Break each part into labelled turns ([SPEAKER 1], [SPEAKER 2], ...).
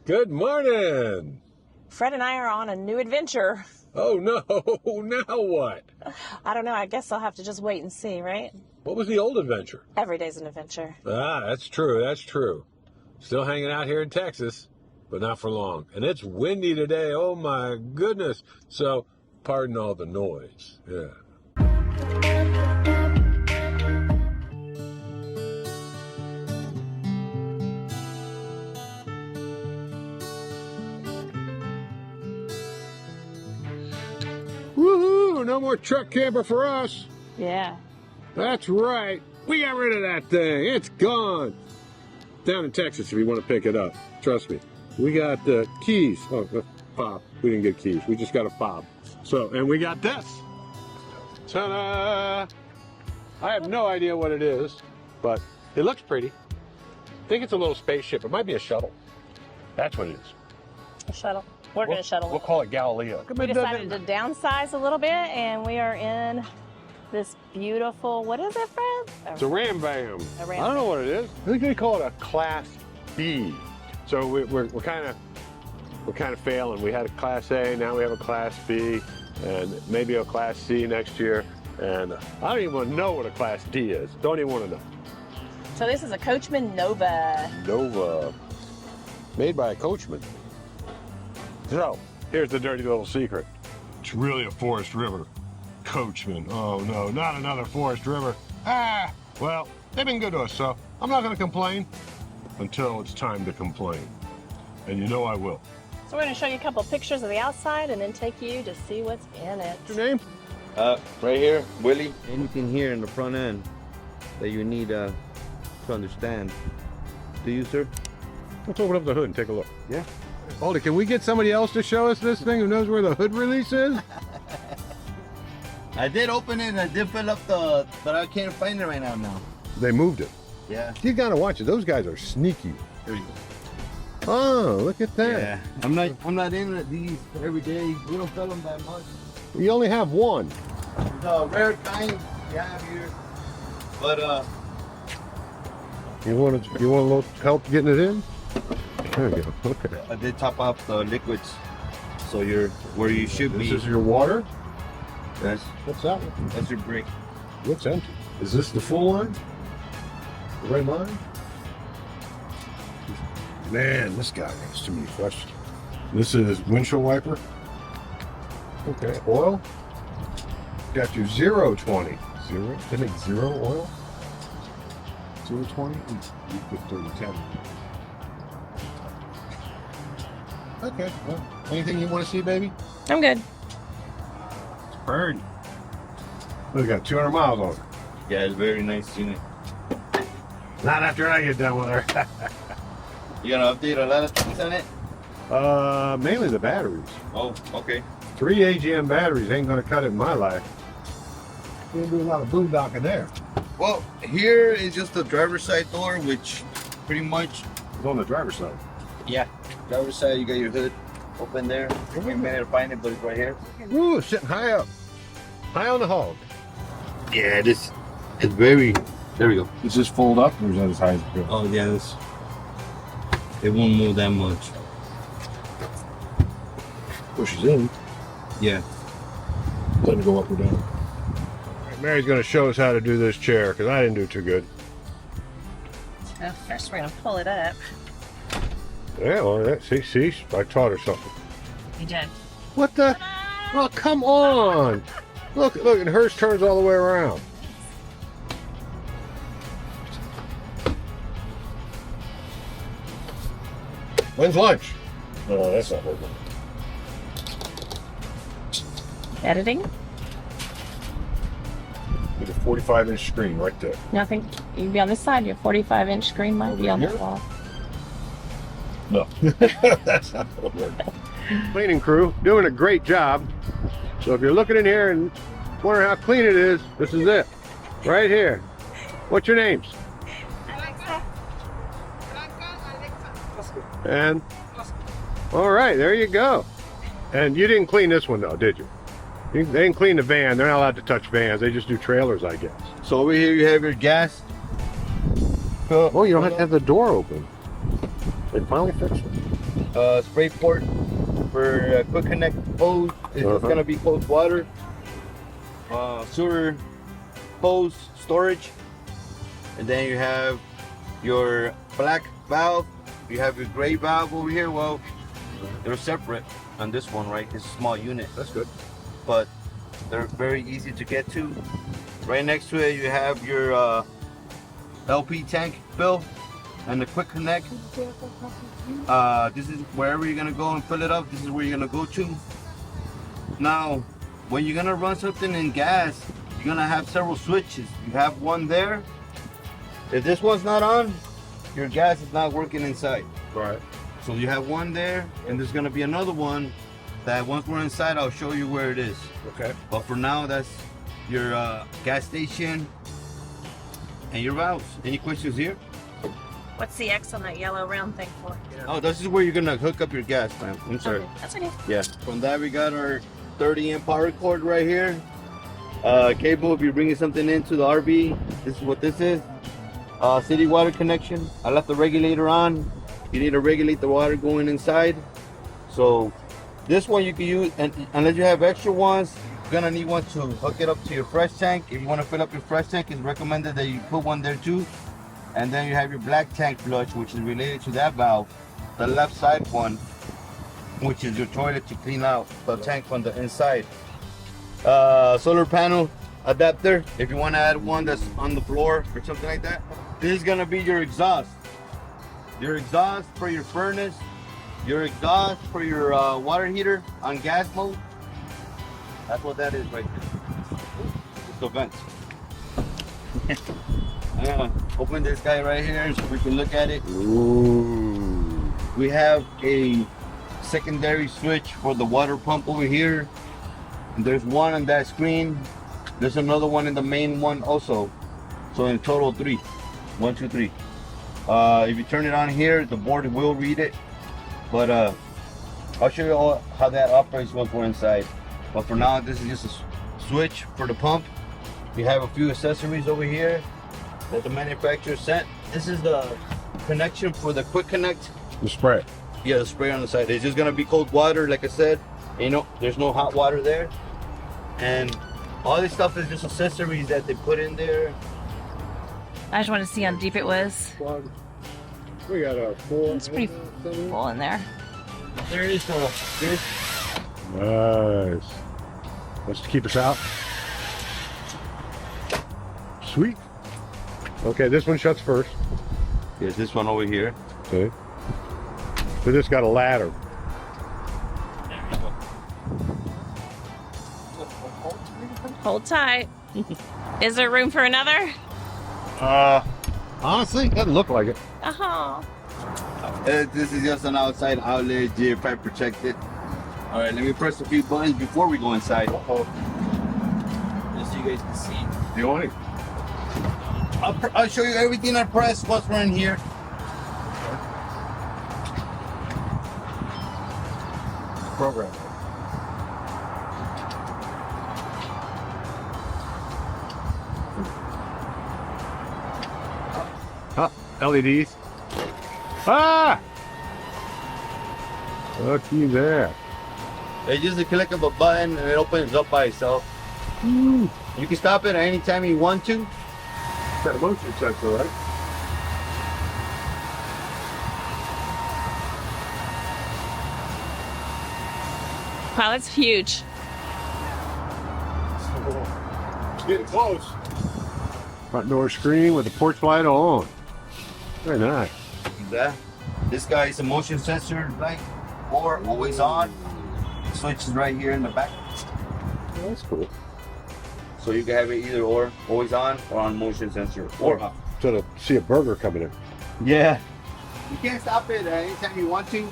[SPEAKER 1] Good morning.
[SPEAKER 2] Fred and I are on a new adventure.
[SPEAKER 1] Oh no, now what?
[SPEAKER 2] I don't know. I guess I'll have to just wait and see, right?
[SPEAKER 1] What was the old adventure?
[SPEAKER 2] Every day's an adventure.
[SPEAKER 1] Ah, that's true. Still hanging out here in Texas, but not for long. And it's windy today, oh my goodness. So, pardon all the noise. Yeah. Woohoo! No more truck camper for us.
[SPEAKER 2] Yeah.
[SPEAKER 1] That's right. We got rid of that thing. It's gone. Down in Texas if you want to pick it up. Trust me. We got the keys. Oh, fob. We didn't get keys. We just got a fob. So, and we got this. Ta-da! I have no idea what it is, but it looks pretty. I think it's a little spaceship. It might be a shuttle. That's what it is.
[SPEAKER 2] A shuttle. We're going to shuttle.
[SPEAKER 1] We'll call it Galileo.
[SPEAKER 2] We decided to downsize a little bit, and we are in this beautiful, what is it, Fred?
[SPEAKER 1] It's a Ram Bam.
[SPEAKER 2] A Ram
[SPEAKER 1] I don't know what it is. I think they call it a Class B. So we're kind of failing. We had a Class A, now we have a Class B, and maybe a Class C next year. And I don't even want to know what a Class D is. Don't even want to know.
[SPEAKER 2] So this is a Coachmen Nova.
[SPEAKER 1] Nova, made by a Coachman. So here's the dirty little secret. It's really a Forest River Coachman. Oh no, not another Forest River. Well, they've been good to us, so I'm not going to complain until it's time to complain. And you know I will.
[SPEAKER 2] So we're going to show you a couple pictures of the outside and then take you to see what's in it.
[SPEAKER 1] What's your name?
[SPEAKER 3] Right here, Willie.
[SPEAKER 4] Anything here in the front end that you need to understand. Do you, sir?
[SPEAKER 1] Let's open up the hood and take a look.
[SPEAKER 4] Yeah.
[SPEAKER 1] Hold it, can we get somebody else to show us this thing who knows where the hood release is?
[SPEAKER 3] I did open it and I did fill up but I can't find it right now.
[SPEAKER 1] They moved it.
[SPEAKER 3] Yeah.
[SPEAKER 1] You gotta watch it. Those guys are sneaky.
[SPEAKER 3] Here you go.
[SPEAKER 1] Oh, look at that.
[SPEAKER 3] Yeah. I'm not in these every day. We don't fill them that much.
[SPEAKER 1] You only have one.
[SPEAKER 3] It's a rare kind we have here. But
[SPEAKER 1] You want a little help getting it in? There you go. Okay.
[SPEAKER 3] I did top off the liquids. So you're where you should be.
[SPEAKER 1] This is your water?
[SPEAKER 3] That's
[SPEAKER 1] What's that one?
[SPEAKER 3] that's your brick.
[SPEAKER 1] Looks empty. Is this the full line? The right line? Man, this guy asks too many questions. This is windshield wiper. Okay, oil. Got your 020. Zero? They make zero oil? 020? You put 3010. Okay, well, anything you want to see, baby?
[SPEAKER 2] I'm good.
[SPEAKER 1] It's bird. We got 200 miles on it.
[SPEAKER 3] Yeah, it's very nice unit.
[SPEAKER 1] Not after I get done with her.
[SPEAKER 3] You gonna update a lot of things on it?
[SPEAKER 1] Mainly the batteries.
[SPEAKER 3] Oh, okay.
[SPEAKER 1] 3 AGM batteries ain't gonna cut it in my life. You're gonna do a lot of boondocking there.
[SPEAKER 3] Well, here is just the driver's side door, which pretty much
[SPEAKER 1] It's on the driver's side.
[SPEAKER 3] yeah. Driver's side, you got your hood open there. We managed to find it, but it's right here.
[SPEAKER 1] Ooh, it's sitting high up. High on the hog.
[SPEAKER 3] Yeah, it's very. There we go.
[SPEAKER 1] Does this fold up or is that as high as it goes?
[SPEAKER 3] Oh yeah, it won't move that much.
[SPEAKER 1] Pushes in.
[SPEAKER 3] Yeah.
[SPEAKER 1] Doesn't go up or down. All right, Mary's gonna show us how to do this chair because I didn't do too good.
[SPEAKER 2] So first we're going to pull it up.
[SPEAKER 1] Yeah, well, see, I taught her something.
[SPEAKER 2] You did.
[SPEAKER 1] What the? Oh, come on! Look, and hers turns all the way around. When's lunch? No, that's not working.
[SPEAKER 2] Editing?
[SPEAKER 1] With a 45-inch screen right there.
[SPEAKER 2] Nothing. You can be on this side. Your 45-inch screen might be on the
[SPEAKER 1] here?
[SPEAKER 2] wall.
[SPEAKER 1] No, that's not gonna work. Cleaning crew doing a great job. So if you're looking in here and wondering how clean it is, this is it, right here. What's your names?
[SPEAKER 5] Alexa.
[SPEAKER 1] And all right, there you go. And you didn't clean this one though, did you? They didn't clean the van. They're not allowed to touch vans. They just do trailers, I guess.
[SPEAKER 3] So over here you have your gas.
[SPEAKER 1] Oh, you don't have to have the door open. They finally fixed it.
[SPEAKER 4] spray port for quick connect hose. It's just gonna be cold water. Sewer hose storage, and then you have your black valve. You have your gray valve over here. Well, they're separate on this one, right? It's a small unit.
[SPEAKER 1] That's good.
[SPEAKER 4] But they're very easy to get to. Right next to it, you have your LP tank fill and the quick connect. This is wherever you're gonna go and fill it up. This is where you're gonna go to. Now, when you're gonna run something in gas, you're gonna have several switches. You have one there. If this one's not on, your gas is not working inside.
[SPEAKER 1] Right.
[SPEAKER 4] So you have one there, and there's gonna be another one that once we're inside, I'll show you where it is.
[SPEAKER 1] Okay.
[SPEAKER 4] But for now, that's your gas station and your valves. Any questions here?
[SPEAKER 2] What's the X on that yellow round thing for?
[SPEAKER 4] Oh, this is where you're gonna hook up your gas, man. I'm sorry.
[SPEAKER 2] Okay, that's okay.
[SPEAKER 4] Yeah. From that, we got our 30-amp power cord right here. Cable, if you're bringing something into the RV, this is what this is. City water connection. I left the regulator on. You need to regulate the water going inside. So this one you can use, and unless you have extra ones, you're gonna need one to hook it up to your fresh tank. If you want to fill up your fresh tank, it's recommended that you put one there too. And then you have your black tank flush, which is related to that valve. The left side one, which is your toilet to clean out the tank from the inside. Solar panel adapter, if you want to add one that's on the floor or something like that. This is gonna be your exhaust. Your exhaust for your furnace, your exhaust for your water heater on gas mode. That's what that is right there. It's the vents. I'm gonna open this guy right here so we can look at it.
[SPEAKER 1] Ooh.
[SPEAKER 4] We have a secondary switch for the water pump over here. There's one on that screen. There's another one in the main one also. So in total 3. 1, 2, 3. If you turn it on here, the board will read it. But I'll show you all how that operates once we're inside. But for now, this is just a switch for the pump. We have a few accessories over here that the manufacturer sent. This is the connection for the quick connect.
[SPEAKER 1] The spray.
[SPEAKER 4] Yeah, the spray on the side. It's just gonna be cold water, like I said. You know, there's no hot water there. And all this stuff is just accessories that they put in there.
[SPEAKER 2] I just want to see how deep it was.
[SPEAKER 1] We got a 4.
[SPEAKER 2] It's pretty full in there.
[SPEAKER 4] There is this.
[SPEAKER 1] Nice. Wants to keep us out. Sweet. Okay, this one shuts first.
[SPEAKER 4] There's this one over here.
[SPEAKER 1] Okay. So this got a ladder.
[SPEAKER 2] Hold tight. Is there room for another?
[SPEAKER 1] Honestly, doesn't look like it.
[SPEAKER 2] Uh-huh.
[SPEAKER 4] This is just an outside outlet, pipe protected. All right, let me press a few buttons before we go inside. Just so you guys can see.
[SPEAKER 1] You want it?
[SPEAKER 4] I'll show you everything I press once we're in here.
[SPEAKER 1] Program. LEDs. Ah! Looky there.
[SPEAKER 4] It's just a click of a button and it opens up by itself. You can stop it at any time you want to.
[SPEAKER 1] Got a motion sensor, right?
[SPEAKER 2] Wow, that's huge.
[SPEAKER 1] Getting close. Front door screen with the porch light on. Very nice.
[SPEAKER 4] That. This guy is a motion sensor light or always on. The switch is right here in the back.
[SPEAKER 1] Oh, that's cool.
[SPEAKER 4] So you can have it either or, always on or on motion sensor or off.
[SPEAKER 1] To see a burger coming in.
[SPEAKER 4] Yeah. You can't stop it at any time you want to,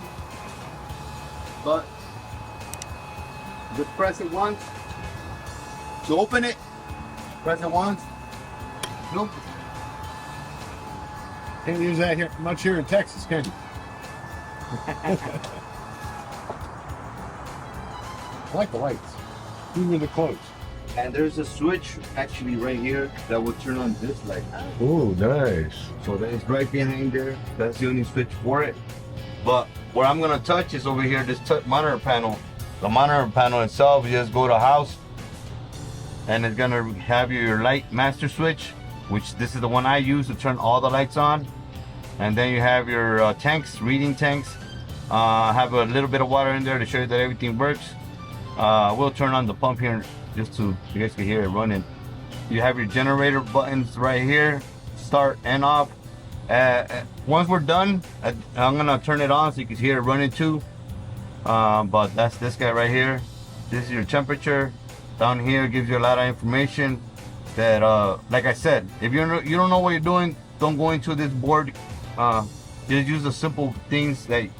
[SPEAKER 4] but just press it once to open it. Press it once. Nope.
[SPEAKER 1] Can't use that here much here in Texas, can you? I like the lights, even when they're closed.
[SPEAKER 4] And there's a switch actually right here that will turn on this light.
[SPEAKER 1] Oh, nice.
[SPEAKER 4] So that is right behind there. That's the only switch for it. But Where I'm gonna touch is over here, this monitor panel. The monitor panel itself, you just go to house, and it's gonna have your light master switch, which this is the one I use to turn all the lights on. And then you have your tanks, reading tanks. Have a little bit of water in there to show you that everything works. We'll turn on the pump here just so you guys can hear it running. You have your generator buttons right here, start and off. Once we're done, I'm gonna turn it on so you can hear it running too. But that's this guy right here. This is your temperature. Down here gives you a lot of information that, like I said, if you don't know what you're doing, don't go into this board. Just use the simple things like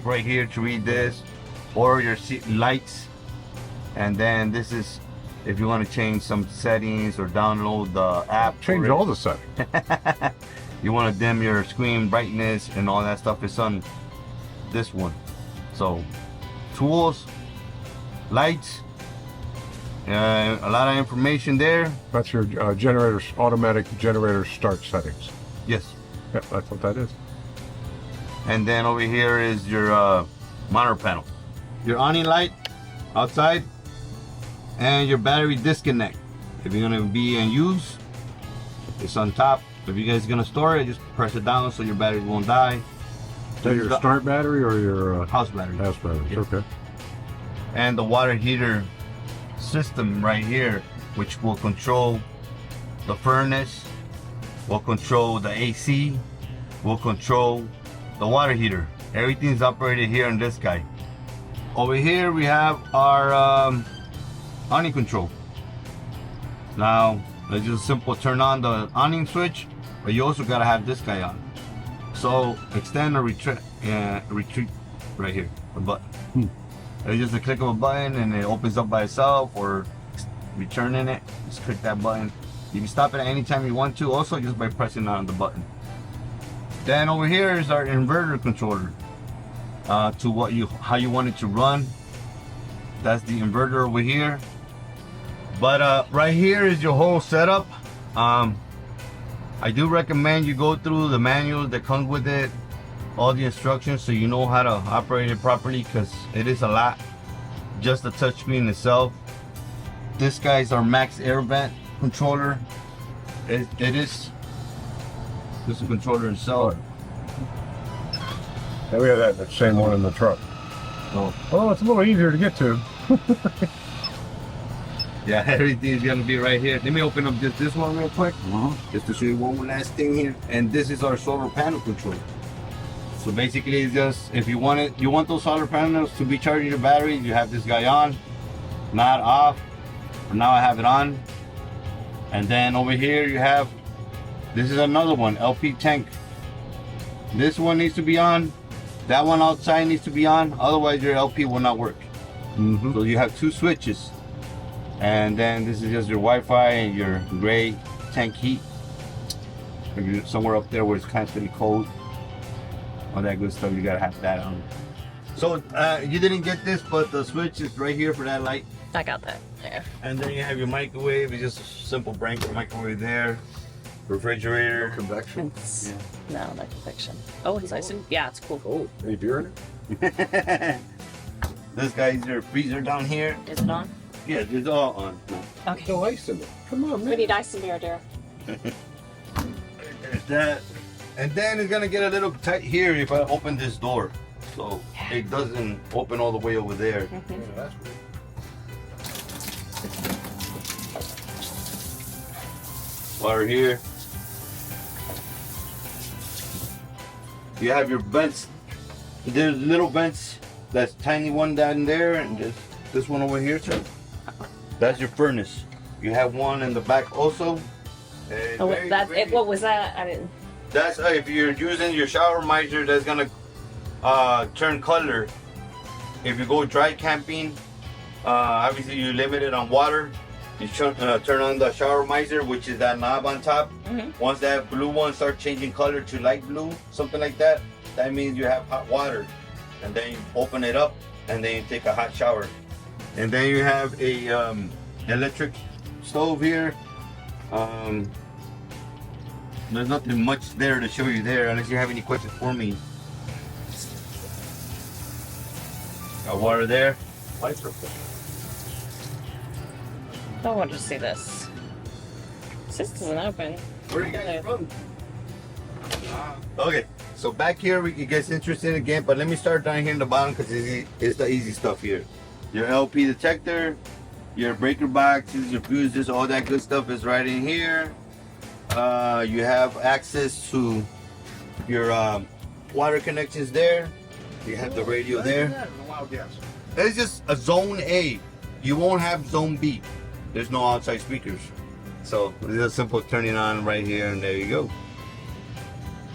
[SPEAKER 4] right here to read this, or your lights. And then this is if you want to change some settings or download the app.
[SPEAKER 1] Change all the settings.
[SPEAKER 4] You want to dim your screen brightness and all that stuff is on this one. So tools, lights, a lot of information there.
[SPEAKER 1] That's your generator, automatic generator start settings.
[SPEAKER 4] Yes.
[SPEAKER 1] Yeah, that's what that is.
[SPEAKER 4] And then over here is your monitor panel, your awning light outside, and your battery disconnect. If you're gonna be in use, it's on top. If you guys are gonna store it, just press it down so your batteries won't die.
[SPEAKER 1] Is that your start battery or your
[SPEAKER 4] house battery?
[SPEAKER 1] House battery.
[SPEAKER 4] Yeah.
[SPEAKER 1] Okay.
[SPEAKER 4] And the water heater system right here, which will control the furnace, will control the AC, will control the water heater. Everything's operated here in this guy. Over here we have our awning control. Now it's just simple turn on the awning switch, but you also gotta have this guy on. So extend or retreat right here, the button. It's just a click of a button and it opens up by itself, or returning it, just click that button. You can stop it at any time you want to, also just by pressing on the button. Then over here is our inverter controller, to how you want it to run. That's the inverter over here. But right here is your whole setup. I do recommend you go through the manual that comes with it, all the instructions, so you know how to operate it properly, because it is a lot. Just the touchscreen itself. This guy is our max air vent controller. It is just the controller itself.
[SPEAKER 1] And we have that same one in the truck. Oh, it's a little easier to get to.
[SPEAKER 4] Yeah, everything's gonna be right here. Let me open up this one real quick, just to show you one last thing here. And this is our solar panel control. So basically, it's just if you want those solar panels to be charging your batteries, you have this guy on, not off. But now I have it on. And then over here you have, this is another one, LP tank. This one needs to be on. That one outside needs to be on. Otherwise, your LP will not work. So you have two switches. And then this is just your Wi-Fi and your gray tank heat. If you're somewhere up there where it's constantly cold, all that good stuff, you gotta have that on. So you didn't get this, but the switch is right here for that light.
[SPEAKER 2] I got that. Yeah.
[SPEAKER 4] And then you have your microwave. It's just a simple Branco microwave there. Refrigerator.
[SPEAKER 1] Convection.
[SPEAKER 2] No, no convection. Oh, it's nice. Yeah, it's cool.
[SPEAKER 1] Oh, any beer in it?
[SPEAKER 4] This guy's your freezer down here.
[SPEAKER 2] Is it on?
[SPEAKER 4] Yeah, it's all on.
[SPEAKER 2] Okay.
[SPEAKER 1] No ice in it. Come on,
[SPEAKER 2] We
[SPEAKER 1] man.
[SPEAKER 2] need ice and beer, dear.
[SPEAKER 4] There's that. And then it's gonna get a little tight here if I open this door. So it doesn't open all the way over there.
[SPEAKER 1] Yeah, that's good.
[SPEAKER 4] Water here. You have your vents. There's little vents. That's tiny one down there, and just this one over here too. That's your furnace. You have one in the back also.
[SPEAKER 2] Oh, what was that? I didn't.
[SPEAKER 4] That's if you're using your shower miser, that's gonna turn color. If you go dry camping, obviously you're limited on water. You turn on the shower miser, which is that knob on top. Once that blue one starts changing color to light blue, something like that, that means you have hot water. And then you open it up, and then you take a hot shower. And then you have a electric stove here. There's nothing much there to show you there, unless you have any questions for me. Got water there.
[SPEAKER 1] Lights are full.
[SPEAKER 2] I want to see this. This doesn't open.
[SPEAKER 4] Where are you guys from? Okay, so back here we can get interested again, but let me start down here in the bottom because it's the easy stuff here. Your LP detector, your breaker boxes, your fuses, all that good stuff is right in here. You have access to your water connections there. You have the radio there.
[SPEAKER 1] Wow, yes.
[SPEAKER 4] It's just a zone A. You won't have zone B. There's no outside speakers. So it's just simple turning on right here and there you go.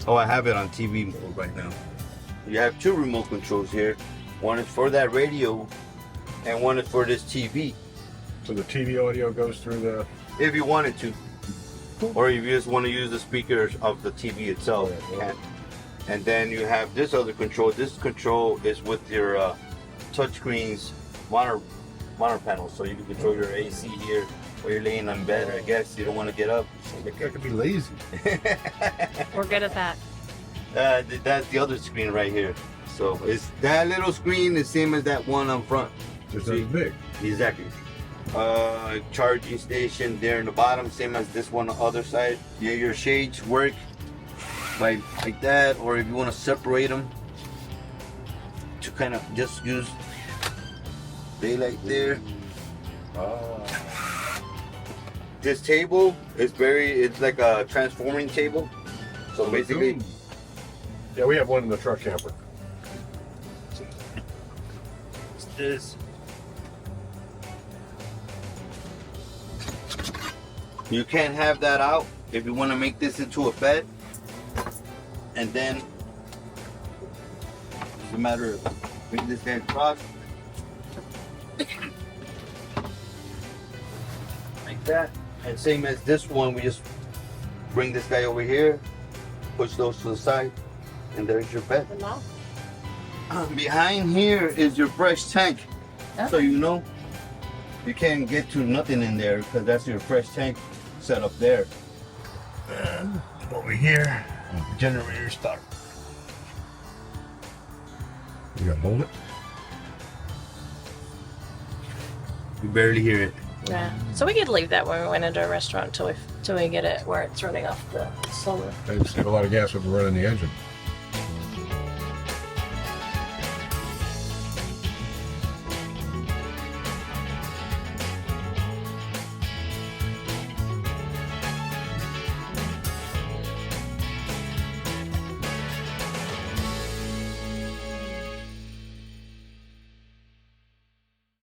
[SPEAKER 4] Oh, I have it on TV mode right now. You have two remote controls here. One is for that radio and one is for this TV.
[SPEAKER 1] So the TV audio goes through the...
[SPEAKER 4] If you wanted to. Or if you just want to use the speakers of the TV itself, you can. And then you have this other control. This control is with your touchscreens monitor panel. So you can control your AC here while you're laying on bed, or I guess you don't want to get up.
[SPEAKER 1] That could be lazy.
[SPEAKER 2] We're good at that.
[SPEAKER 4] That's the other screen right here. So it's that little screen the same as that one on front.
[SPEAKER 1] Just as big.
[SPEAKER 4] Exactly. Charging station there in the bottom, same as this one on the other side. Yeah, your shades work like that, or if you want to separate them to kind of just use daylight there. This table is it's like a transforming table. So basically,
[SPEAKER 1] yeah, we have one in the truck camper.
[SPEAKER 4] it's this. You can't have that out if you want to make this into a bed. And then it's a matter of bring this guy across like that. And same as this one, we just bring this guy over here, push those to the side, and there's your bed. Behind here is your fresh tank. So you know you can't get to nothing in there because that's your fresh tank set up there. And over here, the generator start.
[SPEAKER 1] You gotta hold it.
[SPEAKER 4] You barely hear it.
[SPEAKER 2] Yeah. So we could leave that when we went into a restaurant till we get it where it's running off the solar.
[SPEAKER 1] They save a lot of gas with running the engine.